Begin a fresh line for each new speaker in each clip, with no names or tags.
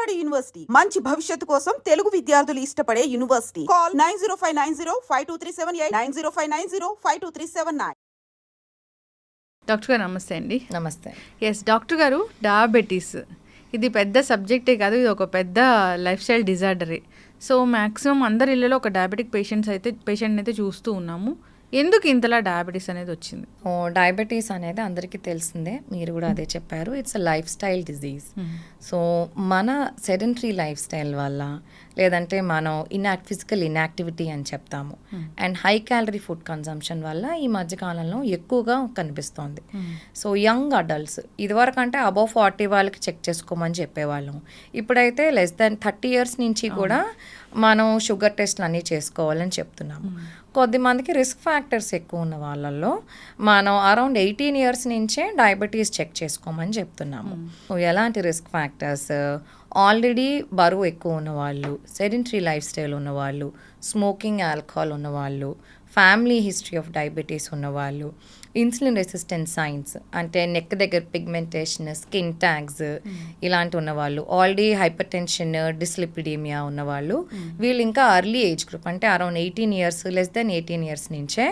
Vijayawada university మంచి భవిష్యత్తు కోసం తెలుగు విద్యార్థులు ఇష్టపడే యూనివర్సిటీ. కాల్ 9059052378 9059052379.
డాక్టర్ గారు నమస్తే అండి.
నమస్తే.
ఎస్ డాక్టర్ గారు, డయాబెటీస్ ఇది పెద్ద సబ్జెక్టే కాదు, ఇది ఒక పెద్ద లైఫ్ స్టైల్ డిజార్డరే. సో మ్యాక్సిమం అందరి ఇళ్ళలో ఒక డయాబెటిక్ పేషెంట్ని అయితే చూస్తూ ఉన్నాము. ఎందుకు ఇంతలా డయాబెటీస్ అనేది వచ్చింది?
డయాబెటీస్ అనేది అందరికీ తెలిసిందే, మీరు కూడా అదే చెప్పారు. It's a life style disease. So మన సెడెంటరీ లైఫ్ స్టైల్ వల్ల, లేదంటే మనం ఫిజికల్ ఇన్యాక్టివిటీ అని చెప్తాము, and high calorie food consumption వల్ల ఈ మధ్యకాలంలో ఎక్కువగా కనిపిస్తోంది. సో యంగ్ అడల్ట్స్, ఇదివరకు అంటే అబౌవ్ 40 వాళ్ళకి చెక్ చేసుకోమని చెప్పేవాళ్ళం. ఇప్పుడైతే లెస్ దాన్ 30 ఇయర్స్ నుంచి కూడా మనం షుగర్ టెస్ట్లు అన్నీ చేసుకోవాలని చెప్తున్నాము. కొద్దిమందికి రిస్క్ ఫ్యాక్టర్స్ ఎక్కువ ఉన్న వాళ్ళల్లో మనం అరౌండ్ 18 ఇయర్స్ నుంచే డయాబెటీస్ చెక్ చేసుకోమని చెప్తున్నాము. ఎలాంటి రిస్క్ ఫ్యాక్టర్స్? ఆల్రెడీ బరువు ఎక్కువ ఉన్నవాళ్ళు, సెడెంటరీ లైఫ్ స్టైల్ ఉన్నవాళ్ళు, స్మోకింగ్, ఆల్కహాల్ ఉన్నవాళ్ళు, ఫ్యామిలీ హిస్టరీ ఆఫ్ డయాబెటీస్ ఉన్నవాళ్ళు, ఇన్సులిన్ రెసిస్టెన్స్ సైన్స్ అంటే నెక్ దగ్గర పిగ్మెంటేషన్, స్కిన్ ట్యాగ్స్ ఇలాంటి ఉన్నవాళ్ళు, ఆల్రెడీ హైపర్ టెన్షన్, డిస్లిపిడీమియా ఉన్నవాళ్ళు, వీళ్ళు ఇంకా అర్లీ ఏజ్ గ్రూప్ అంటే around 18 years, less than 18 years నుంచే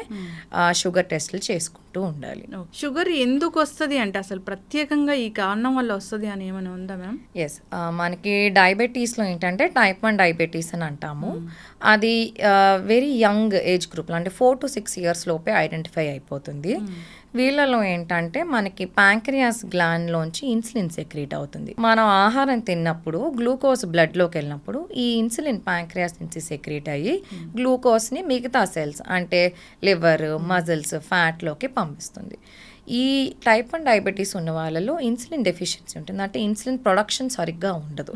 షుగర్ టెస్టులు చేసుకుంటూ ఉండాలి.
షుగర్ ఎందుకు వస్తుంది అంటే అసలు ప్రత్యేకంగా ఈ కారణం వల్ల వస్తుంది అని ఏమైనా ఉందా మ్యామ్?
ఎస్, మనకి డయాబెటీస్లో ఏంటంటే టైప్ 1 డయాబెటీస్ అని అంటాము. అది వెరీ యంగ్ ఏజ్ గ్రూప్లో అంటే 4 to 6 ఇయర్స్ లోపే ఐడెంటిఫై అయిపోతుంది. వీళ్ళలో ఏంటంటే మనకి ప్యాంక్రియాస్ గ్లాండ్లోంచి ఇన్సులిన్ సెక్రీట్ అవుతుంది. మనం ఆహారం తిన్నప్పుడు గ్లూకోజ్ బ్లడ్లోకి వెళ్ళినప్పుడు ఈ ఇన్సులిన్ ప్యాంక్రియాస్ నుంచి సెక్రీట్ అయ్యి గ్లూకోజ్ని మిగతా సెల్స్ అంటే లివర్, మజిల్స్, ఫ్యాట్లోకి పంపిస్తుంది. ఈ టైప్ 1 డయాబెటీస్ ఉన్న వాళ్ళలో ఇన్సులిన్ డెఫిషియన్సీ ఉంటుంది, అంటే ఇన్సులిన్ ప్రొడక్షన్ సరిగ్గా ఉండదు.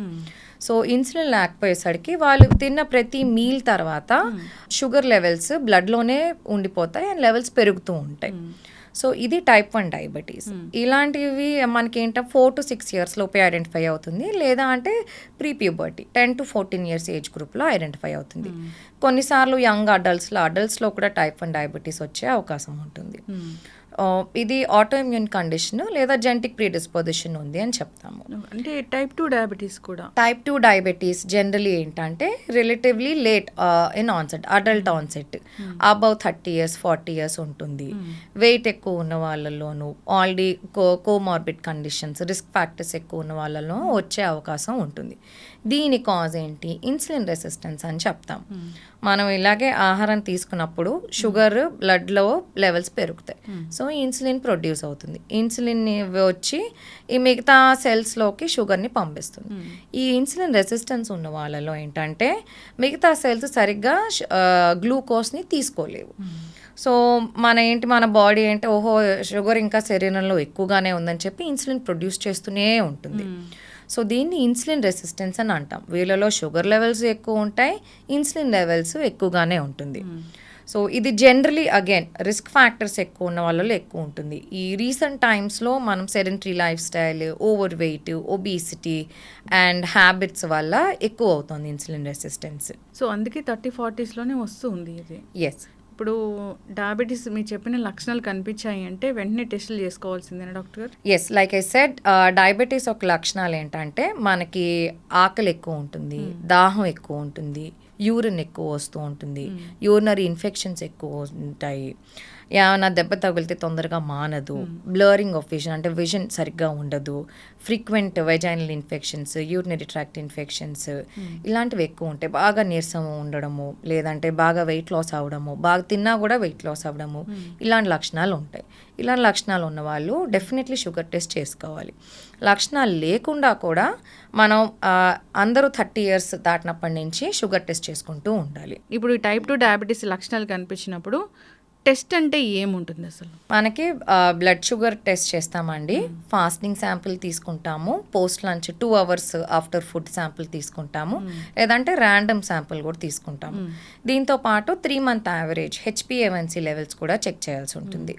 సో ఇన్సులిన్ లేకపోయేసరికి వాళ్ళు తిన్న ప్రతి మీల్ తర్వాత షుగర్ లెవెల్స్ బ్లడ్లోనే ఉండిపోతాయి అండ్ లెవెల్స్ పెరుగుతూ ఉంటాయి. సో ఇది టైప్ 1 డయాబెటీస్. ఇలాంటివి మనకి ఏంటంటే 4 to 6 ఇయర్స్ లోపే ఐడెంటిఫై అవుతుంది, లేదా అంటే pre puberty 10 to 14 years age గ్రూప్లో ఐడెంటిఫై అవుతుంది. కొన్నిసార్లు యంగ్ అడల్ట్స్లో కూడా టైప్ 1 డయాబెటీస్ వచ్చే అవకాశం ఉంటుంది. ఇది ఆటోఇమ్యూన్ కండిషన్ లేదా జెనెటిక్ ప్రీడిస్పోజిషన్ ఉంది అని చెప్తాము.
అంటే టైప్ 2 డయాబెటీస్ కూడా,
టైప్ 2 డయాబెటీస్ జనరలీ ఏంటంటే relatively late in onset, adult onset, above 30 years 40 years ఉంటుంది. వెయిట్ ఎక్కువ ఉన్న వాళ్ళలోనూ, already comorbid conditions, risk factors ఎక్కువ ఉన్న వాళ్ళలో వచ్చే అవకాశం ఉంటుంది. దీని కాజ్ ఏంటి? ఇన్సులిన్ రెసిస్టెన్స్ అని చెప్తాం. మనం ఇలాగే ఆహారం తీసుకున్నప్పుడు షుగర్ బ్లడ్లో లెవెల్స్ పెరుగుతాయి, సో ఇన్సులిన్ ప్రొడ్యూస్ అవుతుంది. ఇన్సులిన్ వచ్చి ఈ మిగతా సెల్స్లోకి షుగర్ని పంపిస్తుంది. ఈ ఇన్సులిన్ రెసిస్టెన్స్ ఉన్న వాళ్ళలో ఏంటంటే మిగతా సెల్స్ సరిగ్గా గ్లూకోజ్ని తీసుకోలేవు. సో మన బాడీ ఏంటి, ఓహో షుగర్ ఇంకా శరీరంలో ఎక్కువగానే ఉందని చెప్పి ఇన్సులిన్ ప్రొడ్యూస్ చేస్తూనే ఉంటుంది. సో దీన్ని ఇన్సులిన్ రెసిస్టెన్స్ అని అంటాం. వీళ్ళలో షుగర్ లెవెల్స్ ఎక్కువ ఉంటాయి, ఇన్సులిన్ లెవెల్స్ ఎక్కువగానే ఉంటుంది. సో ఇది జనరలీ అగైన్ రిస్క్ ఫ్యాక్టర్స్ ఎక్కువ ఉన్న వాళ్ళలో ఎక్కువ ఉంటుంది. ఈ రీసెంట్ టైమ్స్లో మనం sedentary life style, over weight, obesity and habits వల్ల ఎక్కువ అవుతుంది ఇన్సులిన్ రెసిస్టెన్స్.
సో అందుకే 30-40స్లోనే వస్తుంది ఇది.
ఎస్.
ఇప్పుడు డయాబెటీస్ మీరు చెప్పిన లక్షణాలు కనిపించాయి అంటే వెంటనే టెస్టులు చేసుకోవాల్సిందేనా డాక్టర్ గారు?
Yes, like I said, diabetes ఒక లక్షణాలు ఏంటంటే మనకి ఆకలి ఎక్కువ ఉంటుంది, దాహం ఎక్కువ ఉంటుంది, యూరిన్ ఎక్కువ వస్తూ ఉంటుంది, యూరినరీ ఇన్ఫెక్షన్స్ ఎక్కువ ఉంటాయి, ఏమైనా దెబ్బ తగిలితే తొందరగా మానదు, బ్లరింగ్ ఆఫ్ విజన్ అంటే విజన్ సరిగ్గా ఉండదు, frequent vaginal infections, urinary tract infections ఇలాంటివి ఎక్కువ ఉంటాయి. బాగా నీరసం ఉండడము, లేదంటే బాగా వెయిట్ లాస్ అవ్వడము, బాగా తిన్నా కూడా వెయిట్ లాస్ అవ్వడము, ఇలాంటి లక్షణాలు ఉంటాయి. ఇలాంటి లక్షణాలు ఉన్న వాళ్ళు డెఫినెట్లీ షుగర్ టెస్ట్ చేసుకోవాలి. లక్షణాలు లేకుండా కూడా మనం అందరూ 30 ఇయర్స్ దాటినప్పటి నుంచి షుగర్ టెస్ట్ చేసుకుంటూ ఉండాలి.
ఇప్పుడు ఈ టైప్ 2 డయాబెటీస్ లక్షణాలు కనిపించినప్పుడు టెస్ట్ అంటే ఏముంటుంది అసలు?
మనకి బ్లడ్ షుగర్ టెస్ట్ చేస్తామండి. ఫాస్టింగ్ శాంపిల్ తీసుకుంటాము, post lunch 2 hours after food sample తీసుకుంటాము, లేదంటే ర్యాండమ్ శాంపిల్ కూడా తీసుకుంటాము. దీంతో పాటు 3 month యావరేజ్ HbA1c లెవెల్స్ కూడా చెక్ చేయాల్సి ఉంటుంది.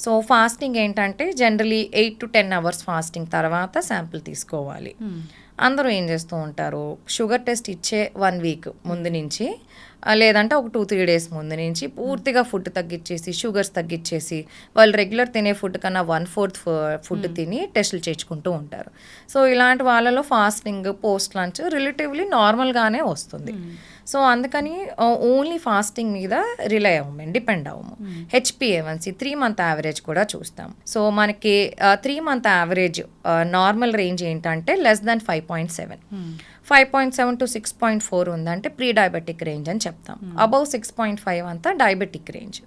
సో ఫాస్టింగ్ ఏంటంటే జనరలీ 8 to 10 అవర్స్ ఫాస్టింగ్ తర్వాత శాంపిల్ తీసుకోవాలి. అందరూ ఏం చేస్తూ ఉంటారు, షుగర్ టెస్ట్ ఇచ్చే 1 వీక్ ముందు నుంచి లేదంటే ఒక 2-3 డేస్ ముందు నుంచి పూర్తిగా ఫుడ్ తగ్గించేసి, షుగర్స్ తగ్గించేసి, వాళ్ళు రెగ్యులర్ తినే ఫుడ్ కన్నా 1/4 ఫుడ్ తిని టెస్టులు చేయించుకుంటూ ఉంటారు. సో ఇలాంటి వాళ్ళలో ఫాస్టింగ్ పోస్ట్ లంచ్ రిలేటివ్లీ నార్మల్గానే వస్తుంది. సో అందుకని ఓన్లీ ఫాస్టింగ్ మీద రిలై అవ్వము, డిపెండ్ అవ్వము. HbA1c 3 మంత్ యావరేజ్ కూడా చూస్తాం. సో మనకి 3 మంత్ యావరేజ్ నార్మల్ రేంజ్ ఏంటంటే లెస్ దాన్ 5.7. 5.7 to 6.4 ఉందంటే ప్రీ డయాబెటిక్ రేంజ్ అని చెప్తాం. అబౌవ్ 6.5 అంతా డయాబెటిక్ రేంజ్.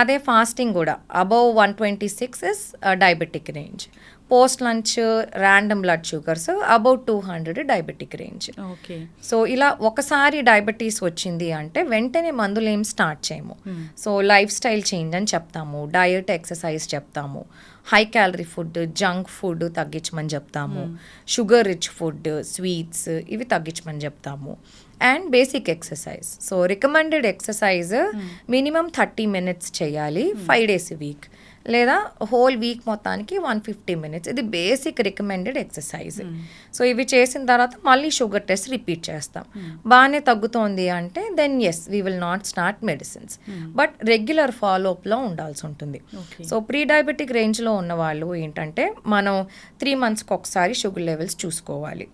అదే ఫాస్టింగ్ కూడా above 126 is diabetic range. Post lunch random blood sugars above 200 diabetic range. So ఇలా ఒకసారి డయాబెటీస్ వచ్చింది అంటే వెంటనే మందులు ఏం స్టార్ట్ చేయము. సో లైఫ్ స్టైల్ చేంజ్ అని చెప్తాము, డయట్ ఎక్సర్సైజ్ చెప్తాము, high calorie food junk food తగ్గించమని చెప్తాము, షుగర్ రిచ్ ఫుడ్ స్వీట్స్ ఇవి తగ్గించమని చెప్తాము, and basic exercise. So recommended exercise minimum 30 minutes చేయాలి 5 days a week, లేదా హోల్ వీక్ మొత్తానికి 150 minutes. ఇది బేసిక్ రికమెండెడ్ ఎక్సర్సైజ్. సో ఇవి చేసిన తర్వాత మళ్ళీ షుగర్ టెస్ట్ రిపీట్ చేస్తాం. బాగానే తగ్గుతోంది అంటే then as we will not start medicines, but regular ఫాలోఅప్లో ఉండాల్సి ఉంటుంది. సో ప్రీ డయాబెటిక్ రేంజ్లో ఉన్న వాళ్ళు ఏంటంటే మనం 3 monthsకి ఒకసారి షుగర్ లెవెల్స్ చూసుకోవాలి.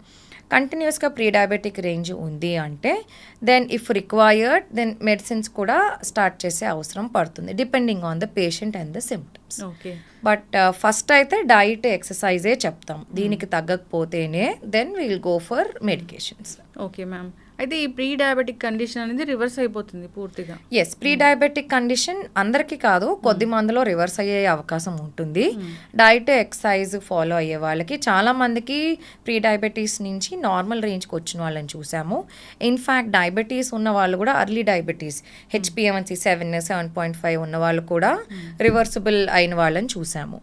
కంటిన్యూస్గా ప్రీ డయాబెటిక్ రేంజ్ ఉంది అంటే then if required then medicines కూడా స్టార్ట్ చేసే అవసరం పడుతుంది, depending on the patient and the symptoms. But first అయితే డైట్ ఎక్సర్సైజే చెప్తాం. దీనికి తగ్గకపోతేనే then will go for medications.
Okay ma'am, అయితే ఈ ప్రీ డయాబెటిక్ కండిషన్ అనేది రివర్స్ అయిపోతుంది పూర్తిగా?
ఎస్, ప్రీ డయాబెటిక్ కండిషన్ అందరికీ కాదు, కొద్ది మందిలో రివర్స్ అయ్యే అవకాశం ఉంటుంది. డైట్ ఎక్సర్సైజ్ ఫాలో అయ్యే వాళ్ళకి, చాలా మందికి ప్రీ డయాబెటీస్ నుంచి నార్మల్ రేంజ్కి వచ్చిన వాళ్ళని చూసాము. ఇన్ఫ్యాక్ట్ డయాబెటీస్ ఉన్న వాళ్ళు కూడా అర్లీ డయాబెటీస్ HbA1c 7.5 ఉన్న వాళ్ళు కూడా రివర్సిబుల్ అయిన వాళ్ళని చూసాము.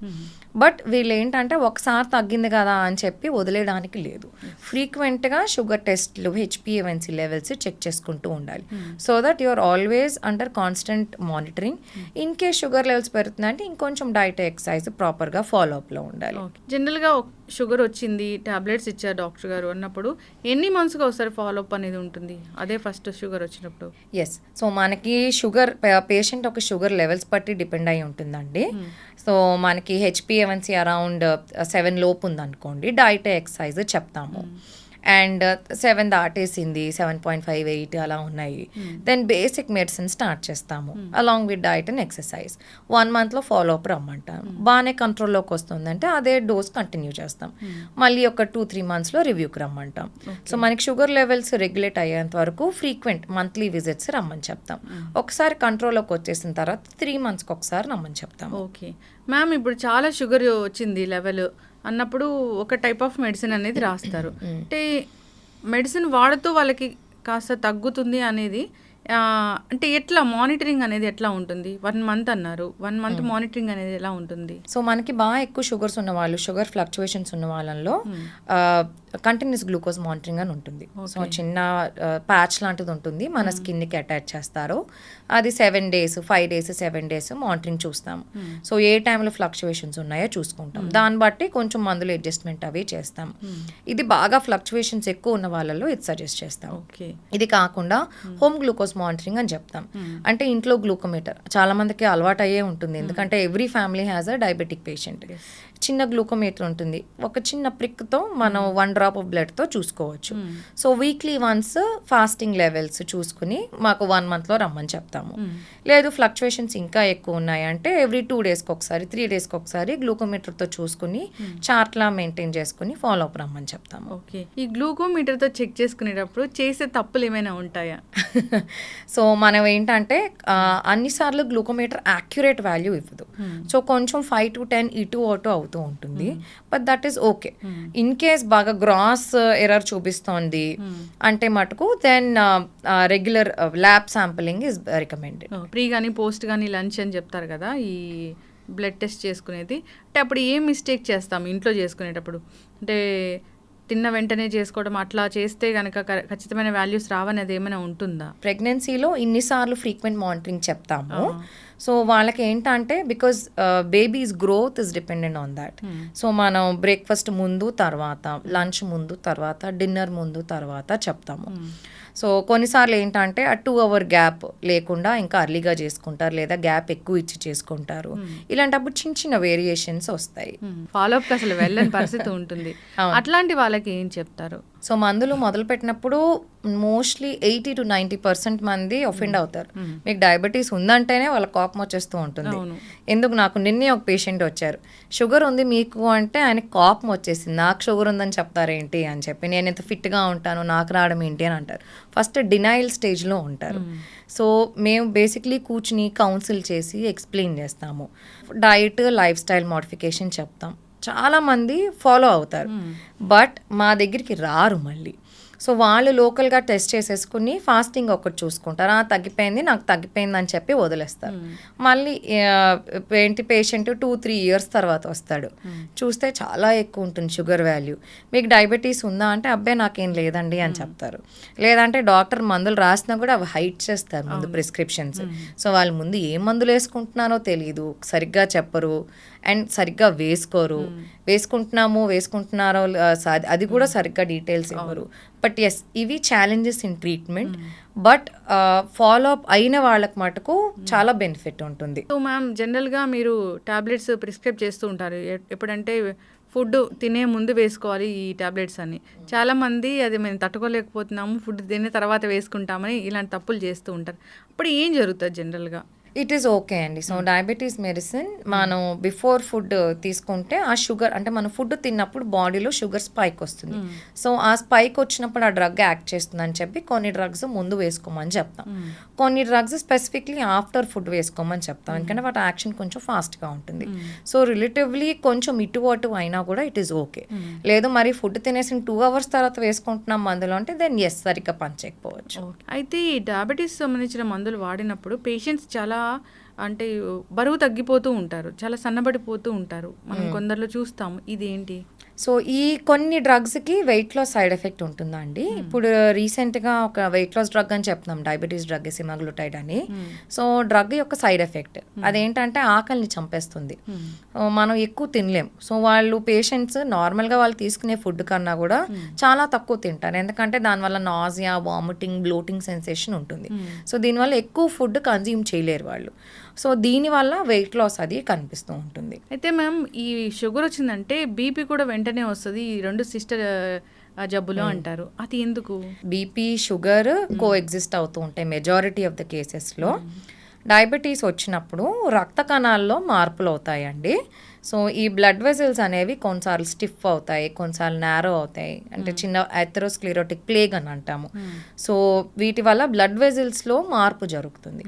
బట్ వీళ్ళు ఏంటంటే ఒకసారి తగ్గింది కదా అని చెప్పి వదిలేయడానికి లేదు. ఫ్రీక్వెంట్గా షుగర్ టెస్ట్లు HbA1c లెవెల్స్ చెక్ చేసుకుంటూ ఉండాలి. So that you are always under constant monitoring. In case sugar levels పెరుగుతుందంటే ఇంకొంచెం డైట్ ఎక్సర్సైజ్ ప్రాపర్గా ఫాలోఅప్లో ఉండాలి.
జనరల్గా షుగర్ వచ్చింది, టాబ్లెట్స్ ఇచ్చారు డాక్టర్ గారు అన్నప్పుడు ఎన్ని మంత్స్గా ఒకసారి ఫాలోఅప్ అనేది ఉంటుంది? అదే ఫస్ట్ షుగర్ వచ్చినప్పుడు?
ఎస్, సో మనకి షుగర్ పేషెంట్ ఒక షుగర్ లెవెల్స్ బట్టి డిపెండ్ అయి ఉంటుందండి. సో మనకి HbA1c అరౌండ్ 7 లోపు ఉందనుకోండి, డైట్ ఎక్సర్సైజ్ చెప్తాము. అండ్ 7 దాటేసింది, 7.58 అలా ఉన్నాయి, దెన్ బేసిక్ మెడిసిన్ స్టార్ట్ చేస్తాము along with diet and exercise. 1 monthలో ఫాలోఅప్ రమ్మంటాం. బాగానే కంట్రోల్లోకి వస్తుందంటే అదే డోస్ కంటిన్యూ చేస్తాం. మళ్ళీ ఒక 2-3 monthsలో రివ్యూకి రమ్మంటాం. సో మనకి షుగర్ లెవెల్స్ రెగ్యులేట్ అయ్యేంత వరకు ఫ్రీక్వెంట్ మంత్లీ విజిట్స్ రమ్మని చెప్తాం. ఒకసారి కంట్రోల్లోకి వచ్చేసిన తర్వాత 3 monthsకి ఒకసారి రమ్మని చెప్తాం.
ఓకే మ్యామ్, ఇప్పుడు చాలా షుగర్ వచ్చింది లెవెల్ అన్నప్పుడు ఒక టైప్ ఆఫ్ మెడిసిన్ అనేది రాస్తారు. అంటే మెడిసిన్ వాడుతూ వాళ్ళకి కాస్త తగ్గుతుంది అనేది అంటే ఎట్లా మానిటరింగ్ అనేది ఎట్లా ఉంటుంది? 1 month అన్నారు, 1 month మానిటరింగ్ అనేది ఎలా ఉంటుంది?
సో మనకి బాగా ఎక్కువ షుగర్స్ ఉన్న వాళ్ళు, షుగర్ ఫ్లక్చువేషన్స్ ఉన్న వాళ్ళలో కంటిన్యూస్ గ్లూకోజ్ మానిటరింగ్ అని ఉంటుంది. సో చిన్న ప్యాచ్ లాంటిది ఉంటుంది, మన స్కిన్కి అటాచ్ చేస్తారు. అది 7 days 5 days 7 days మానిటరింగ్ చూస్తాం. సో ఏ టైంలో ఫ్లక్చువేషన్స్ ఉన్నాయో చూసుకుంటాం. దాన్ని బట్టి కొంచెం మందులు అడ్జస్ట్మెంట్ అవి చేస్తాం. ఇది బాగా ఫ్లక్చువేషన్స్ ఎక్కువ ఉన్న వాళ్ళలో ఇది సజెస్ట్ చేస్తాం. ఇది కాకుండా హోమ్ గ్లూకోజ్ మానిటరింగ్ అని చెప్తాం. అంటే ఇంట్లో గ్లూకోమీటర్ చాలా మందికి అలవాటు అయ్యే ఉంటుంది, ఎందుకంటే every family has a diabetic patient. చిన్న గ్లూకోమీటర్ ఉంటుంది, ఒక చిన్న ప్రిక్తో మనం 1 drop ఆఫ్ బ్లడ్తో చూసుకోవచ్చు. So weekly once fasting levels చూసుకుని మాకు 1 monthలో రమ్మని చెప్తాము. లేదు ఫ్లక్చువేషన్స్ ఇంకా ఎక్కువ ఉన్నాయంటే ఎవ్రీ 2 daysకి ఒకసారి 3 daysకి ఒకసారి గ్లూకోమీటర్తో చూసుకుని చార్ట్లా మెయింటైన్ చేసుకుని ఫాలో అప్ రమ్మని చెప్తాము.
ఓకే, ఈ గ్లూకోమీటర్తో చెక్ చేసుకునేటప్పుడు చేసే తప్పులు ఏమైనా ఉంటాయా?
సో మనం ఏంటంటే అన్నిసార్లు గ్లూకోమీటర్ యాక్యురేట్ వాల్యూ ఇవ్వదు. సో కొంచెం 5 to 10 ఇటు అటు అవుతూ ఉంటుంది, but that is okay. In case బాగా గ్రాస్ ఎర్రర్ చూపిస్తోంది అంటే మటుకు then regular lab sampling is recommended.
Pre కానీ పోస్ట్ కానీ లంచ్ అని చెప్తారు కదా, ఈ బ్లడ్ టెస్ట్ చేసుకునేది. అంటే అప్పుడు ఏం మిస్టేక్ చేస్తాం ఇంట్లో చేసుకునేటప్పుడు? అంటే తిన్న వెంటనే చేసుకోవడం అట్లా చేస్తే కనుక ఖచ్చితమైన వాల్యూస్ రావనేది ఏమైనా ఉంటుందా?
ప్రెగ్నెన్సీలో ఇన్నిసార్లు ఫ్రీక్వెంట్ మానిటరింగ్ చెప్తాము. సో వాళ్ళకి ఏంటంటే because babies growth is dependent on that. So మనం బ్రేక్ఫాస్ట్ ముందు తర్వాత, లంచ్ ముందు తర్వాత, డిన్నర్ ముందు తర్వాత చెప్తాము. సో కొన్నిసార్లు ఏంటంటే ఆ 2 hour గ్యాప్ లేకుండా ఇంకా అర్లీగా చేసుకుంటారు, లేదా గ్యాప్ ఎక్కువ ఇచ్చి చేసుకుంటారు. ఇలాంటప్పుడు చిన్న చిన్న వేరియేషన్స్ వస్తాయి.
ఫాలోఅప్కి అసలు వెళ్ళని పరిస్థితి ఉంటుంది. అట్లాంటి వాళ్ళకి ఏం చెప్తారు?
సో మందులు మొదలు పెట్టినప్పుడు మోస్ట్లీ 80 to 90% మంది ఒఫెండ్ అవుతారు. మీకు డయాబెటీస్ ఉందంటేనే వాళ్ళ కోపం వచ్చేస్తూ ఉంటుంది. ఎందుకు, నాకు నిన్నే ఒక పేషెంట్ వచ్చారు, షుగర్ ఉంది మీకు అంటే ఆయనకి కోపం వచ్చేసింది. నాకు షుగర్ ఉందని చెప్తారేంటి అని చెప్పి, నేను ఎంత ఫిట్గా ఉంటాను నాకు రావడం ఏంటి అని అంటారు. ఫస్ట్ డినైల్ స్టేజ్లో ఉంటారు. సో మేము బేసిక్లీ కూర్చుని కౌన్సిల్ చేసి ఎక్స్ప్లెయిన్ చేస్తాము. డైట్, లైఫ్ స్టైల్ మోడిఫికేషన్ చెప్తాం. చాలామంది ఫాలో అవుతారు, బట్ మా దగ్గరికి రారు మళ్ళీ. సో వాళ్ళు లోకల్గా టెస్ట్ చేసేసుకుని ఫాస్టింగ్ ఒకటి చూసుకుంటారు, తగ్గిపోయింది నాకు తగ్గిపోయింది అని చెప్పి వదిలేస్తారు. మళ్ళీ ఏంటి పేషెంట్ 2-3 years తర్వాత వస్తాడు, చూస్తే చాలా ఎక్కువ ఉంటుంది షుగర్ వాల్యూ. మీకు డయాబెటీస్ ఉందా అంటే అబ్బాయి నాకేం లేదండి అని చెప్తారు. లేదంటే డాక్టర్ మందులు రాసినా కూడా అవి హైడ్ చేస్తారు ముందు ప్రిస్క్రిప్షన్స్. సో వాళ్ళు ముందు ఏ మందులు వేసుకుంటున్నారో తెలియదు, సరిగ్గా చెప్పరు అండ్ సరిగ్గా వేసుకుంటున్నారో అది కూడా సరిగ్గా డీటెయిల్స్ ఇవ్వరు. బట్ ఎస్, ఇవి challenges in treatment. But follow up అయిన వాళ్ళకి మటుకు చాలా బెనిఫిట్ ఉంటుంది.
సో మ్యామ్, జనరల్గా మీరు టాబ్లెట్స్ ప్రిస్క్రైబ్ చేస్తూ ఉంటారు. ఎప్పుడంటే ఫుడ్ తినే ముందు వేసుకోవాలి ఈ టాబ్లెట్స్ అని. చాలామంది అది మేము తట్టుకోలేకపోతున్నాము, ఫుడ్ తినే తర్వాత వేసుకుంటామని ఇలాంటి తప్పులు చేస్తూ ఉంటారు. అప్పుడు ఏం జరుగుతుంది జనరల్గా?
ఇట్ ఈస్ ఓకే అండి. సో డయాబెటీస్ మెడిసిన్ మనం బిఫోర్ ఫుడ్ తీసుకుంటే ఆ షుగర్, అంటే మనం ఫుడ్ తిన్నప్పుడు బాడీలో షుగర్ స్పైక్ వస్తుంది. సో ఆ స్పైక్ వచ్చినప్పుడు ఆ డ్రగ్ యాక్ట్ చేస్తుంది అని చెప్పి కొన్ని డ్రగ్స్ ముందు వేసుకోమని చెప్తాం. కొన్ని డ్రగ్స్ స్పెసిఫిక్లీ ఆఫ్టర్ ఫుడ్ వేసుకోమని చెప్తాం, ఎందుకంటే వాటి యాక్షన్ కొంచెం ఫాస్ట్గా ఉంటుంది. సో రిలేటివ్లీ కొంచెం ఇటు అటు అయినా కూడా ఇట్ ఈస్ ఓకే. లేదు మరి ఫుడ్ తినేసిన 2 hours తర్వాత వేసుకుంటున్నాం మందులు అంటే దెన్ ఎస్, సరిగ్గా పనిచేయకపోవచ్చు.
అయితే ఈ డయాబెటీస్ సంబంధించిన మందులు వాడినప్పుడు పేషెంట్స్ చాలా అంటే బరువు తగ్గిపోతూ ఉంటారు, చాలా సన్నబడిపోతూ ఉంటారు, మనం కొందరిలో చూస్తాము. ఇదేంటి?
సో ఈ కొన్ని డ్రగ్స్కి వెయిట్ లాస్ సైడ్ ఎఫెక్ట్ ఉంటుందండి. ఇప్పుడు రీసెంట్గా ఒక వెయిట్ లాస్ డ్రగ్ అని చెప్తున్నాం, డయాబెటీస్ డ్రగ్ సెమాగ్లూటైడ్ అని. సో డ్రగ్ యొక్క సైడ్ ఎఫెక్ట్ అదేంటంటే ఆకలిని చంపేస్తుంది, మనం ఎక్కువ తినలేం. సో వాళ్ళు పేషెంట్స్ నార్మల్గా వాళ్ళు తీసుకునే ఫుడ్ కన్నా కూడా చాలా తక్కువ తింటారు, ఎందుకంటే దానివల్ల నాజియా, వామిటింగ్, బ్లోటింగ్ సెన్సేషన్ ఉంటుంది. సో దీనివల్ల ఎక్కువ ఫుడ్ కన్జ్యూమ్ చేయలేరు వాళ్ళు. సో దీనివల్ల వెయిట్ లాస్ అది కనిపిస్తూ ఉంటుంది.
అయితే మ్యామ్, ఈ షుగర్ వచ్చిందంటే బీపీ కూడా వెంటనే వస్తుంది, ఈ 2 సిస్టర్ జబ్బులు అంటారు. అది ఎందుకు?
బీపీ, షుగర్ కో ఎగ్జిస్ట్ అవుతూ ఉంటాయి మెజారిటీ ఆఫ్ ద కేసెస్లో. డయాబెటీస్ వచ్చినప్పుడు రక్త కణాల్లో మార్పులు అవుతాయండి. సో ఈ బ్లడ్ వెజల్స్ అనేవి కొన్నిసార్లు స్టిఫ్ అవుతాయి, కొన్నిసార్లు నారో అవుతాయి, అంటే చిన్న అథెరోస్క్లెరోటిక్ ప్లేగ్ అని అంటాము. సో వీటి వల్ల బ్లడ్ వెజల్స్లో మార్పు జరుగుతుంది.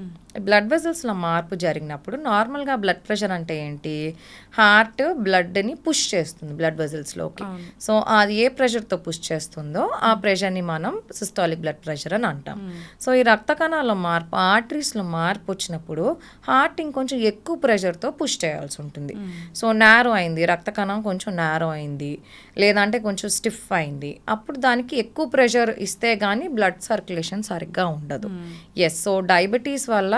బ్లడ్ వెజల్స్లో మార్పు జరిగినప్పుడు నార్మల్గా బ్లడ్ ప్రెషర్ అంటే ఏంటి, హార్ట్ బ్లడ్ని పుష్ చేస్తుంది బ్లడ్ వెజల్స్లోకి. సో అది ఏ ప్రెషర్తో పుష్ చేస్తుందో ఆ ప్రెషర్ని మనం సిస్టాలిక్ బ్లడ్ ప్రెషర్ అని అంటాం. సో ఈ రక్త కణాల్లో మార్పు, ఆర్టరీస్లో మార్పు వచ్చినప్పుడు హార్ట్ ఇంకొంచెం ఎక్కువ ప్రెషర్తో పుష్ చేయాల్సి ఉంటుంది. సో నారో అయింది, రక్త కణం కొంచెం నారో అయింది, లేదంటే కొంచెం స్టిఫ్ అయింది, అప్పుడు దానికి ఎక్కువ ప్రెషర్ ఇస్తే కానీ బ్లడ్ సర్క్యులేషన్ సరిగ్గా ఉండదు. ఎస్, సో డయాబెటీస్ వల్ల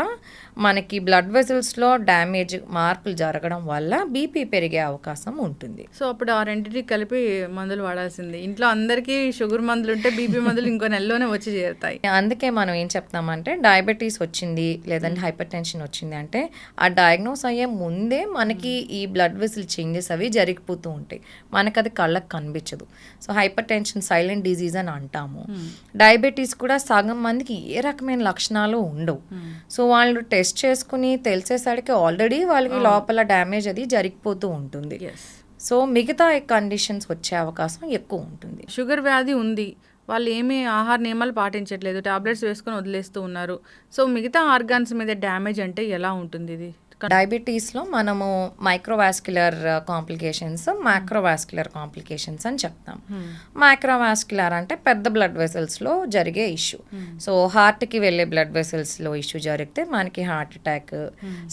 మనకి బ్లడ్ వెజల్స్లో డ్యామేజ్, మార్పులు జరగడం వల్ల బీపీ పెరిగే అవకాశం ఉంటుంది.
సో అప్పుడు ఆ రెండింటికి కలిపి మందులు వాడాల్సింది. ఇంట్లో అందరికీ షుగర్ మందులు ఉంటే బీపీ మందులు ఇంకో నెలలోనే వచ్చి చేరుతాయి.
అందుకే మనం ఏం చెప్తామంటే డయాబెటీస్ వచ్చింది లేదంటే హైపర్ టెన్షన్ వచ్చింది అంటే ఆ డయాగ్నోస్ అయ్యే ముందే మనకి ఈ బ్లడ్ వెసల్ చేంజెస్ అవి జరిగిపోతూ ఉంటాయి, మనకు అది కళ్ళకు కనిపించదు. So hyper tension silent disease అని అంటాము. డయాబెటీస్ కూడా సగం మందికి ఏ రకమైన లక్షణాలు ఉండవు. సో వాళ్ళు టెస్ట్ చేసుకుని తెలిసేసరికి ఆల్రెడీ వాళ్ళకి లోపల డ్యామేజ్ అది జరిగిపోతూ ఉంటుంది. సో మిగతా కండిషన్స్ వచ్చే అవకాశం ఎక్కువ ఉంటుంది.
షుగర్ వ్యాధి ఉంది, వాళ్ళు ఏమీ ఆహార నియమాలు పాటించట్లేదు, టాబ్లెట్స్ వేసుకొని వదిలేస్తూ ఉన్నారు. సో మిగతా ఆర్గాన్స్ మీద డ్యామేజ్ అంటే ఎలా ఉంటుంది ఇది
డయాబెటీస్లో మనము మైక్రోవాస్క్యులర్ కాంప్లికేషన్స్, మైక్రోవాస్క్యులర్ కాంప్లికేషన్స్ అని చెప్తాం. మైక్రోవాస్క్యులర్ అంటే పెద్ద బ్లడ్ వెసల్స్లో జరిగే ఇష్యూ. సో హార్ట్కి వెళ్ళే బ్లడ్ వెసల్స్లో ఇష్యూ జరిగితే మనకి హార్ట్ అటాక్,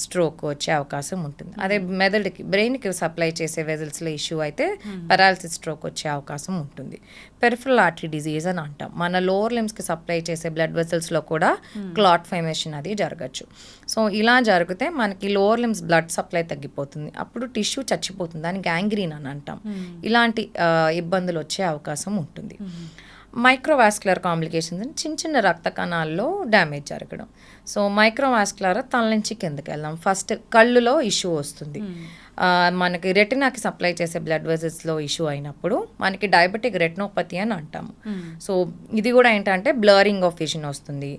స్ట్రోక్ వచ్చే అవకాశం ఉంటుంది. అదే మెదడుకి, బ్రెయిన్కి సప్లై చేసే వెసల్స్లో ఇష్యూ అయితే పెరాలసిస్, స్ట్రోక్ వచ్చే అవకాశం ఉంటుంది. పెరిఫరల్ ఆర్టరీ డిజీజ్ అని అంటాం. మన లోవర్ లిమ్స్కి సప్లై చేసే బ్లడ్ వెసల్స్లో కూడా క్లాట్ ఫార్మేషన్ అది జరగచ్చు. సో ఇలా జరిగితే మనకి లోవర్ లిమ్స్ బ్లడ్ సప్లై తగ్గిపోతుంది, అప్పుడు టిష్యూ చచ్చిపోతుంది, దాన్ని గ్యాంగ్రీన్ అని అంటాం. ఇలాంటి ఇబ్బందులు వచ్చే అవకాశం ఉంటుంది. మైక్రోవాస్క్యులర్ కాంప్లికేషన్స్ అని చిన్న చిన్న రక్త కణాల్లో డ్యామేజ్ జరగడం. సో మైక్రోవాస్క్యులర్ తల నుంచి కిందకి వెళ్దాం. ఫస్ట్ కళ్ళులో ఇష్యూ వస్తుంది. మనకి రెటినాకి సప్లై చేసే బ్లడ్ వెసల్స్లో ఇష్యూ అయినప్పుడు మనకి డయాబెటిక్ రెటినోపతి అని అంటాము. సో ఇది కూడా ఏంటంటే బ్లరింగ్ ఆఫ్ విజన్ వస్తుంది.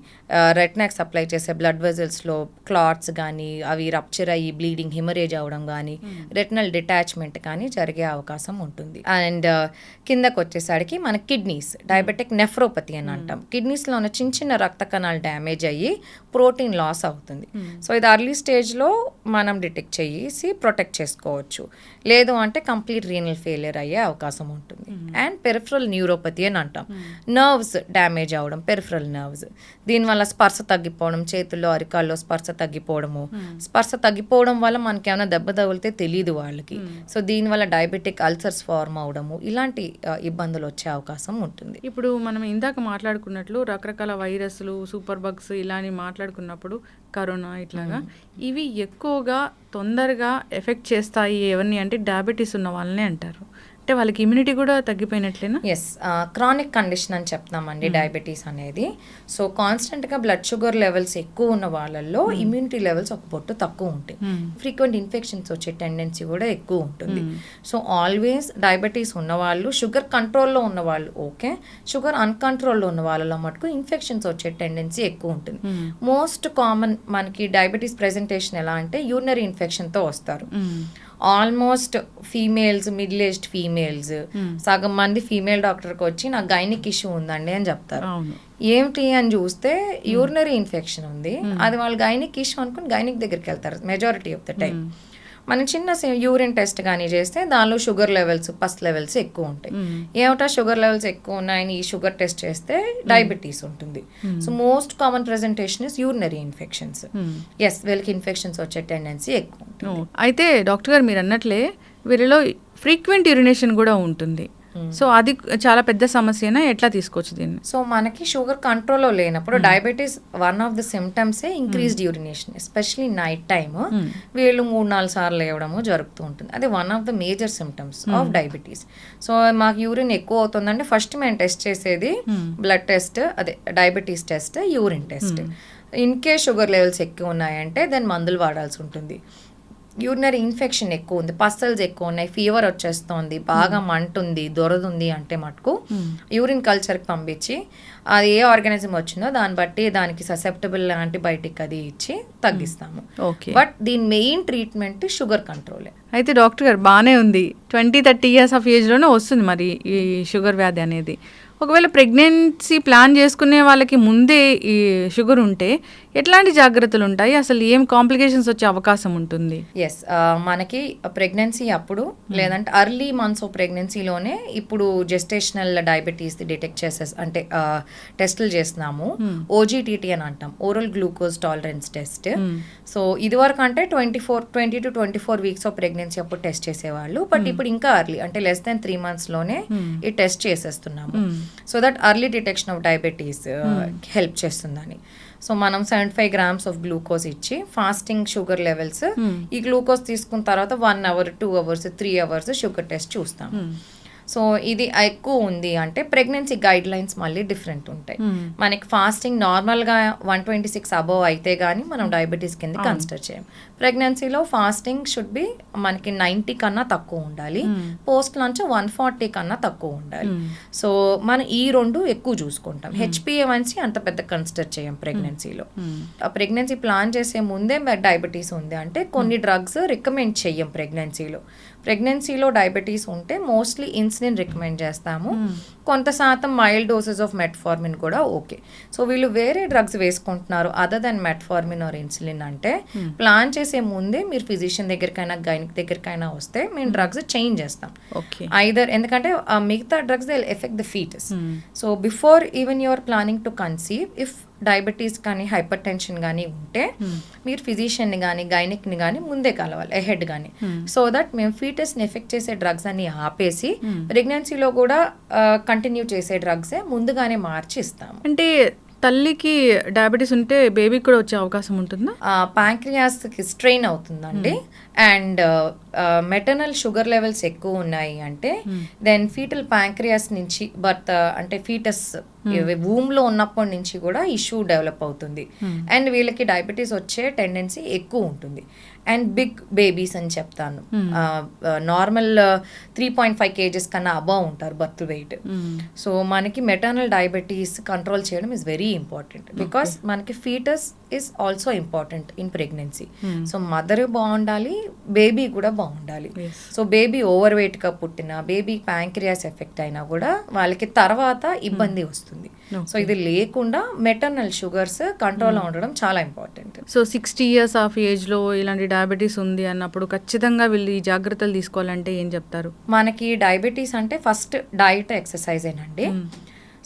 రెటినాకి సప్లై చేసే బ్లడ్ వెసల్స్లో క్లాట్స్ కానీ అవి రప్చర్ అయ్యి బ్లీడింగ్, హిమరేజ్ అవ్వడం కానీ, రెటినల్ డిటాచ్మెంట్ కానీ జరిగే అవకాశం ఉంటుంది. అండ్ కిందకు వచ్చేసరికి మన కిడ్నీస్, డయాబెటిక్ నెఫ్రోపతి అని అంటాం. కిడ్నీస్లో ఉన్న చిన్న చిన్న రక్త కణాలు డ్యామేజ్ అయ్యి ప్రోటీన్ లాస్ అవుతుంది. సో ఇది అర్లీ స్టేజ్లో మనం డిటెక్ట్ చేసి ప్రొటెక్ట్ చేసుకోవచ్చు. లేదు అంటే కంప్లీట్ రీనల్ ఫెయిలియర్ అయ్యే అవకాశం ఉంటుంది. అండ్ పెరిఫరల్ న్యూరోపతి అని అంటాం. నర్వ్స్ డ్యామేజ్ అవ్వడం, పెరిఫరల్ నర్వ్స్. దీనివల్ల స్పర్శ తగ్గిపోవడం, చేతుల్లో అరికాల్లో స్పర్శ తగ్గిపోవడము. స్పర్శ తగ్గిపోవడం వల్ల మనకి ఏమైనా దెబ్బ తగిలితే తెలియదు వాళ్ళకి. సో దీనివల్ల డయాబెటిక్ అల్సర్స్ ఫార్మ్ అవడము, ఇలాంటి ఇబ్బందులు వచ్చే అవకాశం ఉంటుంది.
ఇప్పుడు మనం ఇందాక మాట్లాడుకున్నట్లు రకరకాల వైరస్లు, సూపర్ బగ్స్ ఇలా అని మాట్లాడుకున్నప్పుడు కరోనా ఇట్లాగా ఇవి ఎక్కువగా తొందరగా ఎఫెక్ట్ చేస్తాయి ఎవరిని అంటే డయాబెటీస్ ఉన్న వాళ్ళనే అంటారు. అంటే వాళ్ళకి ఇమ్యూనిటీ కూడా తగ్గిపోయినట్లేనా?
ఎస్, క్రానిక్ కండిషన్ అని చెప్తామండి డయాబెటీస్ అనేది. సో కాన్స్టెంట్గా బ్లడ్ షుగర్ లెవెల్స్ ఎక్కువ ఉన్న వాళ్ళల్లో ఇమ్యూనిటీ లెవెల్స్ ఒక పొట్టు తక్కువ ఉంటాయి. ఫ్రీక్వెంట్ ఇన్ఫెక్షన్స్ వచ్చే టెండెన్సీ కూడా ఎక్కువ ఉంటుంది. సో ఆల్వేస్ డయాబెటీస్ ఉన్నవాళ్ళు, షుగర్ కంట్రోల్లో ఉన్నవాళ్ళు ఓకే, షుగర్ అన్కంట్రోల్లో ఉన్న వాళ్ళలో మటుకు ఇన్ఫెక్షన్స్ వచ్చే టెండెన్సీ ఎక్కువ ఉంటుంది. మోస్ట్ కామన్ మనకి డయాబెటీస్ ప్రెజెంటేషన్ ఎలా అంటే యూరినరీ ఇన్ఫెక్షన్తో వస్తారు. Almost females, middle aged females, సగం మంది ఫీమేల్ డాక్టర్కి వచ్చి నాకు గైనిక్ ఇష్యూ ఉందండి అని చెప్తారు. ఏమిటి అని చూస్తే యూరినరీ ఇన్ఫెక్షన్ ఉంది, అది వాళ్ళు గైనిక్ ఇష్యూ అనుకుని గైనిక్ దగ్గరికి వెళ్తారు మెజారిటీ ఆఫ్ ద టైం. మనం చిన్న యూరిన్ టెస్ట్ కానీ చేస్తే దానిలో షుగర్ లెవెల్స్, పస్ లెవెల్స్ ఎక్కువ ఉంటాయి. ఏమిటా షుగర్ లెవెల్స్ ఎక్కువ ఉన్నాయని ఈ షుగర్ టెస్ట్ చేస్తే డయాబెటీస్ ఉంటుంది. So most common presentation is urinary infections. Yes, వీళ్ళకి ఇన్ఫెక్షన్స్ వచ్చే టెండెన్సీ ఎక్కువ ఉంటుంది.
అయితే డాక్టర్ గారు మీరు అన్నట్లే వీరిలో ఫ్రీక్వెంట్ యూరినేషన్ కూడా ఉంటుంది. సో అది చాలా పెద్ద సమస్యనా, ఎట్లా తీసుకోవచ్చు దీన్ని?
సో మనకి షుగర్ కంట్రోల్లో లేనప్పుడు డయాబెటీస్ వన్ ఆఫ్ ద సిమ్టమ్సే increased urination, especially night time వీళ్ళు 3-4 సార్లు లేవడము జరుగుతూ ఉంటుంది. అది one of the major symptoms of diabetes. So మాకు యూరిన్ ఎక్కువ అవుతుందంటే ఫస్ట్ మేము టెస్ట్ చేసేది బ్లడ్ టెస్ట్, అదే diabetes test, urine test. In case sugar levels ఎక్కువ ఉన్నాయంటే దాన్ని మందులు వాడాల్సి ఉంటుంది. యూరినరీ ఇన్ఫెక్షన్ ఎక్కువ ఉంది, పస్సల్స్ ఎక్కువ ఉన్నాయి, ఫీవర్ వచ్చేస్తుంది, బాగా మంటుంది, దొరదుంది అంటే మటుకు యూరిన్ కల్చర్కి పంపించి అది ఏ ఆర్గానిజం వచ్చిందో దాన్ని బట్టి దానికి ససెప్టబుల్ యాంటీబయాటిక్ అది ఇచ్చి తగ్గిస్తాము. బట్ దీని మెయిన్ ట్రీట్మెంట్ షుగర్ కంట్రోలే.
అయితే డాక్టర్ గారు బాగానే ఉంది, 20-30 ఇయర్స్ ఆఫ్ ఏజ్లోనే వస్తుంది మరి ఈ షుగర్ వ్యాధి అనేది. ఒకవేళ ప్రెగ్నెన్సీ ప్లాన్ చేసుకునే వాళ్ళకి ముందే ఈ షుగర్ ఉంటే ఎట్లాంటి జాగ్రత్తలు ఉంటాయి, అసలు ఏం కాంప్లికేషన్స్ వచ్చే అవకాశం ఉంటుంది?
ఎస్, మనకి ప్రెగ్నెన్సీ అప్పుడు లేదంటే అర్లీ మంత్స్ ఆఫ్ ప్రెగ్నెన్సీలోనే ఇప్పుడు జెస్టేషనల్ డయాబెటీస్ డిటెక్ట్ అంటే టెస్టులు చేస్తున్నాము. ఓజీటీటీ అని అంటాం, oral glucose tolerance test. So ఇది వరకు అంటే 20 to 24 వీక్స్ ఆఫ్ ప్రెగ్నెన్సీ అప్పుడు టెస్ట్ చేసేవాళ్ళు. బట్ ఇప్పుడు ఇంకా అర్లీ అంటే less than 3 months లోనే ఈ టెస్ట్ చేసేస్తున్నాము. So that early detection of diabetes help చేస్తుందని. సో మనం 75 grams ఆఫ్ గ్లూకోజ్ ఇచ్చి ఫాస్టింగ్ షుగర్ లెవెల్స్, ఈ గ్లూకోజ్ తీసుకున్న తర్వాత 1 hour, 2 hours, 3 hours sugar test చూస్తాం. సో ఇది ఎక్కువ ఉంది అంటే ప్రెగ్నెన్సీ గైడ్ లైన్స్ మళ్ళీ డిఫరెంట్ ఉంటాయి. మనకి ఫాస్టింగ్ నార్మల్గా 126 అబోవ్ అయితే కానీ మనం డయాబెటీస్ కింద కన్సిడర్ చేయం. ప్రెగ్నెన్సీలో ఫాస్టింగ్ షుడ్ బి మనకి 90 కన్నా తక్కువ ఉండాలి, పోస్ట్ లంచ్ 140 కన్నా తక్కువ ఉండాలి. సో మనం ఈ రెండు ఎక్కువ చూసుకుంటాం. HbA1c అంత పెద్ద కన్సిడర్ చేయం ప్రెగ్నెన్సీలో. ప్రెగ్నెన్సీ ప్లాన్ చేసే ముందే డయాబెటీస్ ఉంది అంటే కొన్ని డ్రగ్స్ రికమెండ్ చెయ్యం ప్రెగ్నెన్సీలో. ప్రెగ్నెన్సీలో డయాబెటీస్ ఉంటే మోస్ట్లీ ఇన్సులిన్ రికమెండ్ చేస్తాము. కొంత శాతం మైల్డ్ డోసెస్ ఆఫ్ మెట్ఫార్మిన్ కూడా ఓకే. సో వీళ్ళు వేరే డ్రగ్స్ వేసుకుంటున్నారు other than metformin or insulin అంటే ప్లాన్ చేసే ముందే మీరు ఫిజిషియన్ దగ్గరికైనా గైనిక్ దగ్గరికైనా వస్తే మేము డ్రగ్స్ చేంజ్ చేస్తాం. ఐదర్ ఎందుకంటే మిగతా drugs they effect the fetus. So before even you're planning to conceive if diabetes కానీ హైపర్ టెన్షన్ కానీ ఉంటే మీరు ఫిజిషియన్ని కానీ గైనిక్ని కానీ ముందే కలవాలి అహెడ్ కానీ. సో దట్ మేము ఫీటస్ని ఎఫెక్ట్ చేసే డ్రగ్స్ అన్ని ఆపేసి ప్రెగ్నెన్సీలో కూడా కంటిన్యూ చేసే డ్రగ్సే ముందుగానే మార్చి ఇస్తాము.
అంటే తల్లికి డయాబెటీస్ ఉంటే బేబీకి కూడా వచ్చే అవకాశం ఉంటుందా?
ప్యాంక్రియాస్కి స్ట్రెయిన్ అవుతుందండి. అండ్ మెటర్నల్ షుగర్ లెవెల్స్ ఎక్కువ ఉన్నాయి అంటే దెన్ ఫీటల్ ప్యాంక్రియాస్ నుంచి బర్త్ అంటే ఫీటస్ వూమ్ లో ఉన్నప్పటి నుంచి కూడా ఇష్యూ డెవలప్ అవుతుంది. అండ్ వీళ్ళకి డయాబెటీస్ వచ్చే టెండెన్సీ ఎక్కువ ఉంటుంది. అండ్ బిగ్ బేబీస్ అని చెప్తాను, నార్మల్ 3.5 kgs కన్నా అబవ్ ఉంటారు బర్త్ వెయిట్. సో మనకి మెటర్నల్ డయాబెటీస్ కంట్రోల్ చేయడం ఇస్ వెరీ ఇంపార్టెంట్ బికాస్ మనకి foetus is also important in pregnancy. So mother బాగుండాలి, బేబీ కూడా బాగుండాలి. సో బేబీ ఓవర్ వెయిట్గా పుట్టిన బేబీ ప్యాంక్రియాస్ ఎఫెక్ట్ అయినా కూడా వాళ్ళకి తర్వాత ఇబ్బంది వస్తుంది. సో ఇది లేకుండా మెటర్నల్ షుగర్స్ కంట్రోల్లో ఉండడం చాలా ఇంపార్టెంట్.
సో 60 years ఆఫ్ ఏజ్లో ఇలాంటి డయాబెటీస్ ఉంది అన్నప్పుడు ఖచ్చితంగా వీళ్ళు ఈ జాగ్రత్తలు తీసుకోవాలంటే ఏం చెప్తారు?
మనకి డయాబెటీస్ అంటే ఫస్ట్ డైట్ ఎక్సర్సైజ్ ఏనండి.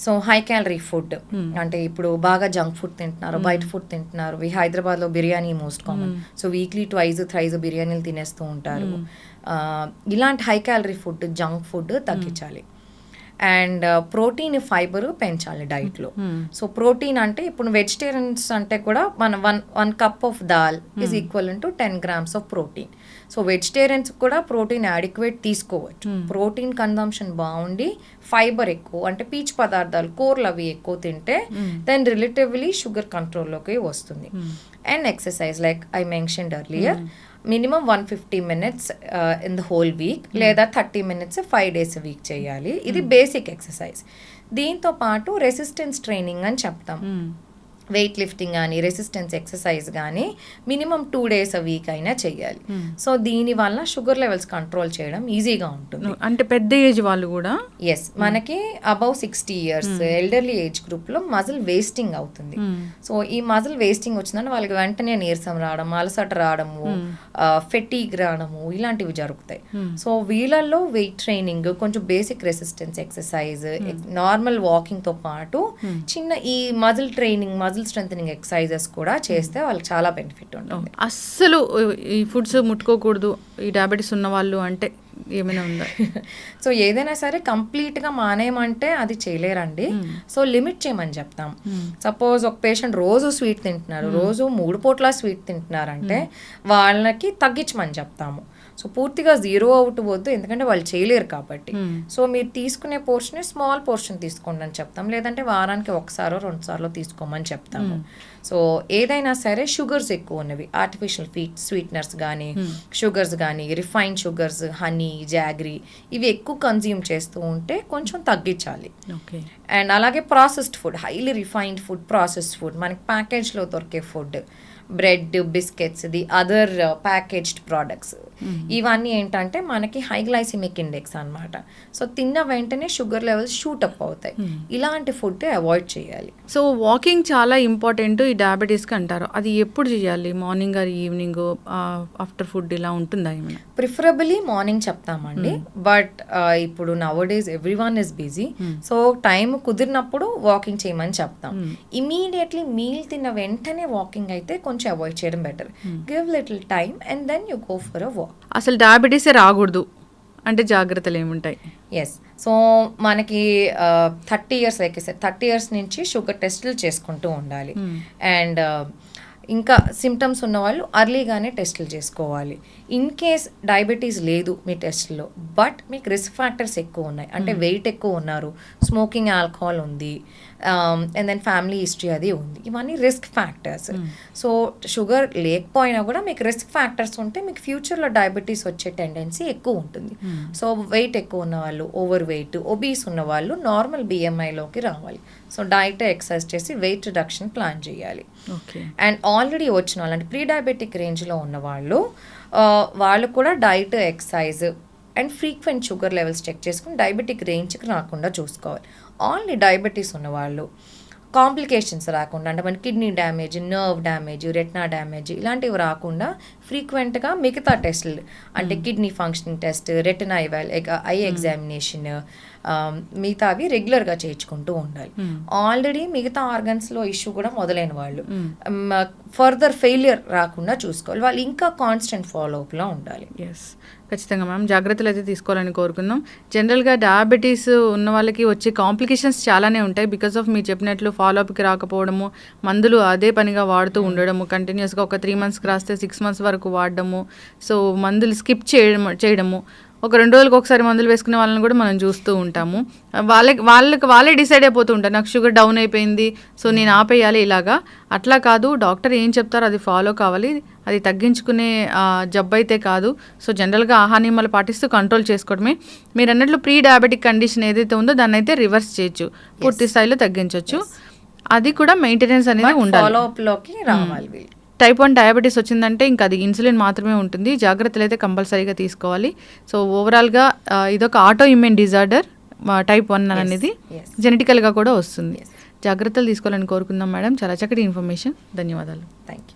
సో హై క్యాలరీ ఫుడ్ అంటే ఇప్పుడు బాగా జంక్ ఫుడ్ తింటున్నారు, బయట ఫుడ్ తింటున్నారు. హైదరాబాద్లో biryani most common. So weekly twice బిర్యానీలు తినేస్తూ ఉంటారు. ఇలాంటి high calorie food junk food తగ్గించాలి. అండ్ ప్రోటీన్ ఫైబర్ పెంచాలి డైట్లో. సో ప్రోటీన్ అంటే ఇప్పుడు వెజిటేరియన్స్ అంటే కూడా మన one cup of dal is equal to 10 grams of protein. So vegetarians కూడా ప్రోటీన్ అడిక్వేట్ తీసుకోవచ్చు. ప్రోటీన్ కన్జంప్షన్ బాగుండి ఫైబర్ ఎక్కువ అంటే పీచు పదార్థాలు కూరలు అవి ఎక్కువ తింటే దెన్ రిలేటివ్లీ షుగర్ కంట్రోల్లోకి వస్తుంది. And exercise like I mentioned earlier minimum 150 minutes in the whole week లేదా 30 minutes 5 days a week చేయాలి. ఇది బేసిక్ ఎక్సర్సైజ్. దీంతో పాటు రెసిస్టెన్స్ ట్రైనింగ్ అని చెప్తాం. వెయిట్ లిఫ్టింగ్ కానీ రెసిస్టెన్స్ ఎక్సర్సైజ్ కానీ మినిమం 2 days a week అయినా చెయ్యాలి. సో దీనివల్ల షుగర్ లెవెల్స్ కంట్రోల్ చేయడం ఈజీగా ఉంటుంది.
అంటే పెద్ద ఏజ్ వాళ్ళు కూడా
ఎస్ మనకి అబౌవ్ 60 years ఎల్డర్లీ ఏజ్ గ్రూప్లో మజిల్ వేస్టింగ్ అవుతుంది. సో ఈ మజిల్ వేస్టింగ్ వచ్చిందంటే వాళ్ళకి వెంటనే నీరసం రావడం, అలసట రావడము, ఫెటీగ్ రావడము ఇలాంటివి జరుగుతాయి. సో వీళ్ళల్లో వెయిట్ ట్రైనింగ్ కొంచెం బేసిక్ రెసిస్టెన్స్ ఎక్సర్సైజ్ నార్మల్ వాకింగ్తో పాటు చిన్న ఈ muscle training muscle strengthening exercises కూడా చేస్తే వాళ్ళకి చాలా బెనిఫిట్ ఉంటుంది.
అస్సలు ఈ ఫుడ్స్ ముట్టుకోకూడదు ఈ డయాబెటీస్ ఉన్న వాళ్ళు అంటే ఏమైనా ఉందా?
సో ఏదైనా సరే కంప్లీట్గా మానేయమంటే అది చేయలేరండి. సో లిమిట్ చేయమని చెప్తాం. సపోజ్ ఒక పేషెంట్ రోజు స్వీట్ తింటున్నారు, రోజు 3 పూట్ల స్వీట్ తింటున్నారంటే వాళ్ళకి తగ్గించమని చెప్తాము. సో పూర్తిగా 0 అవ్వద్దు ఎందుకంటే వాళ్ళు చేయలేరు కాబట్టి. సో మీరు తీసుకునే పోర్షన్ స్మాల్ పోర్షన్ తీసుకోండి అని చెప్తాం. లేదంటే వారానికి 1-2 సార్లు తీసుకోమని చెప్తాము. సో ఏదైనా సరే షుగర్స్ ఎక్కువ ఉన్నవి ఆర్టిఫిషియల్ స్వీట్నర్స్ కానీ షుగర్స్ కానీ రిఫైన్డ్ షుగర్స్ హనీ జాగ్రీ ఇవి ఎక్కువ కన్జ్యూమ్ చేస్తూ ఉంటే కొంచెం తగ్గించాలి. అండ్ అలాగే processed food highly refined food processed food మనకి ప్యాకేజ్లో దొరికే food bread biscuits the other packaged products ఇవన్నీ ఏంటంటే మనకి హై గ్లైసిమిక్ ఇండెక్స్ అన్నమాట. సో తిన్న వెంటనే షుగర్ లెవెల్స్ షూట్ అప్ అవుతాయి. ఇలాంటి ఫుడ్ అవాయిడ్ చేయాలి.
సో వాకింగ్ చాలా ఇంపార్టెంట్ ఈ డయాబెటీస్కి అంటారు. అది ఎప్పుడు చేయాలి? Morning or evening after food ఇలా ఉంటుందా? ఏమైనా
ప్రిఫరబుల్లీ మార్నింగ్ చెప్తామండి. బట్ ఇప్పుడు now days every one is busy. So time కుదిరినప్పుడు వాకింగ్ చేయమని చెప్తాం. ఇమీడియట్లీ మీల్ తిన్న వెంటనే వాకింగ్ అయితే కొంచెం అవాయిడ్ చేయడం better. Give little time and then you go for a walk.
అసలు డయాబెటీసే రాకూడదు అంటే జాగ్రత్తలు ఏముంటాయి?
ఎస్ సో మనకి 30 years లైక్ 30 years నుంచి షుగర్ టెస్టులు చేసుకుంటూ ఉండాలి. అండ్ ఇంకా సిమ్టమ్స్ ఉన్న వాళ్ళు అర్లీగానే టెస్టులు చేసుకోవాలి. ఇన్ కేస్ డయాబెటీస్ లేదు మీ టెస్ట్లో బట్ మీకు రిస్క్ ఫ్యాక్టర్స్ ఎక్కువ ఉన్నాయి అంటే వెయిట్ ఎక్కువ ఉన్నారు, స్మోకింగ్ ఆల్కహాల్ ఉంది, అండ్ దెన్ ఫ్యామిలీ హిస్టరీ అది ఉంది, ఇవన్నీ రిస్క్ ఫ్యాక్టర్స్. సో షుగర్ లేకపోయినా కూడా మీకు రిస్క్ ఫ్యాక్టర్స్ ఉంటే మీకు ఫ్యూచర్లో డయాబెటీస్ వచ్చే టెండెన్సీ ఎక్కువ ఉంటుంది. సో వెయిట్ ఎక్కువ ఉన్న వాళ్ళు, ఓవర్ వెయిట్, ఒబీస్ ఉన్న వాళ్ళు నార్మల్ BMIలోకి రావాలి. సో డైట్ ఎక్సర్సైజ్ చేసి వెయిట్ రిడక్షన్ ప్లాన్ చేయాలి. అండ్ ఆల్రెడీ వచ్చిన వాళ్ళు అంటే ప్రీ డయాబెటిక్ రేంజ్లో ఉన్న వాళ్ళు కూడా diet exercise and frequent sugar levels check చేసుకుని డయాబెటిక్ రేంజ్కి రాకుండా చూసుకోవాలి. ఓన్లీ డయాబెటీస్ ఉన్నవాళ్ళు కాంప్లికేషన్స్ రాకుండా, అంటే మన kidney damage, nerve damage, retina damage ఇలాంటివి రాకుండా ఫ్రీక్వెంట్గా మిగతా టెస్టులు అంటే kidney functioning test, retina I examination మిగతావి రెగ్యులర్గా చేయించుకుంటూ ఉండాలి. ఆల్రెడీ మిగతా ఆర్గన్స్లో ఇష్యూ కూడా మొదలైన వాళ్ళు ఫర్దర్ ఫెయిలియర్ రాకుండా చూసుకోవాలి. వాళ్ళు ఇంకా కాన్స్టెంట్ ఫాలోఅప్లో ఉండాలి.
ఎస్, ఖచ్చితంగా మ్యామ్ జాగ్రత్తలు అయితే తీసుకోవాలని కోరుకుందాం. జనరల్గా డయాబెటీస్ ఉన్న వాళ్ళకి వచ్చే కాంప్లికేషన్స్ చాలానే ఉంటాయి. బికాస్ ఆఫ్ మీరు చెప్పినట్లు ఫాలోఅప్కి రాకపోవడము, మందులు అదే పనిగా వాడుతూ ఉండడము, కంటిన్యూస్గా ఒక 3 monthsకి రాస్తే 6 months వరకు వాడడము, సో మందులు స్కిప్ చేయడము, ఒక 2 రోజులకు ఒకసారి మందులు వేసుకునే వాళ్ళని కూడా మనం చూస్తూ ఉంటాము. వాళ్ళే డిసైడ్ అయిపోతూ ఉంటారు, నాకు షుగర్ డౌన్ అయిపోయింది సో నేను ఆపేయాలి ఇలాగా. అట్లా కాదు, డాక్టర్ ఏం చెప్తారో అది ఫాలో కావాలి. అది తగ్గించుకునే జబ్బు అయితే కాదు. సో జనరల్గా ఆహార నియమాలు పాటిస్తూ కంట్రోల్ చేసుకోవడమే. మీరు అన్నట్లు ప్రీ డయాబెటిక్ కండిషన్ ఏదైతే ఉందో దాన్ని అయితే రివర్స్ చేయొచ్చు, పూర్తి స్థాయిలో తగ్గించవచ్చు. అది కూడా మెయింటెనెన్స్ అనేది ఉండాలి,
ఫాలోఅప్లోకి రావాలి వీళ్ళు.
టైప్ 1 డయాబెటీస్ వచ్చిందంటే ఇంకా అది ఇన్సులిన్ మాత్రమే ఉంటుంది. జాగ్రత్తలు అయితే కంపల్సరీగా తీసుకోవాలి. సో ఓవరాల్గా ఇదొక ఆటో ఇమ్యూన్ డిజార్డర్ టైప్ 1 అనేది జెనెటికల్గా కూడా వస్తుంది. జాగ్రత్తలు తీసుకోవాలని కోరుకుందాం మేడం. చాలా చక్కటి ఇన్ఫర్మేషన్, ధన్యవాదాలు.
Thank you.